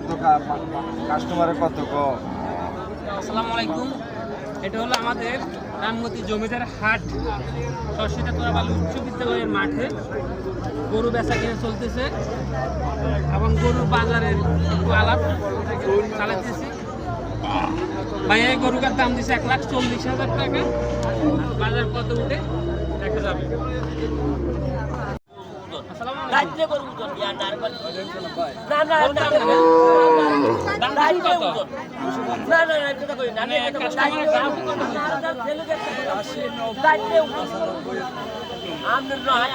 কত কাস্টমারের কত কম? আসসালামু আলাইকুম। এটা হলো আমাদের রামগতি জমিদার হাট সরষিটা তোরাবালি উচ্চ বিদ্যালয়ের মাঠে গরু বেচা কিনে চলতেছে এবং গরুর বাজারের একটু আলাপ চালাতেছি। ভাই এই গরুটার দাম দিচ্ছে 1,40,000 টাকা। বাজার কত উঠে দেখা যাবে।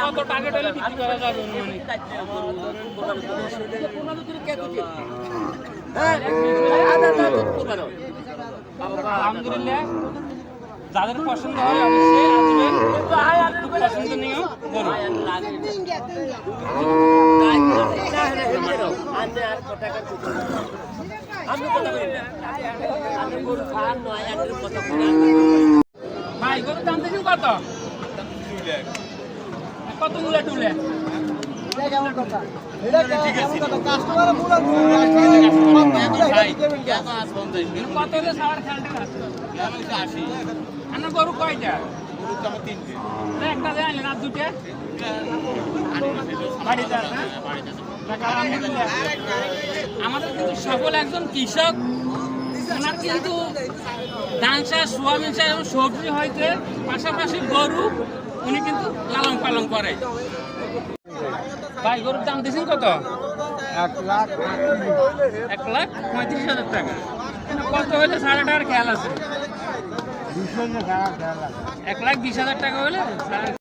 কত টার্গেট হলে বিক্রি করা যাবে? আলহামদুলিল্লাহ, যাদের পছন্দ হয় অবশ্যই আসবেন, পছন্দ নিয়েও করুন। ভাই গরুর দাম দেখুন কত কত মূল্য টুলে কত হলে সাবার খেয়ালটা আপনার গরু কয়টা? একটা দেয় না দুটা আমাদের কিন্তু সকল একজন কৃষক, ওনার কিন্তু ধান চাষ, সোয়াবিন চাষ এবং সবজি হইতে পাশাপাশি গরু উনি কিন্তু লালন পালন করে। ভাই গরুর দাম দিয়েছেন কত? 1,35,000 টাকা। কত হলে সাড়ে টাকার খেয়াল আছে? 1,20,000 টাকা হলে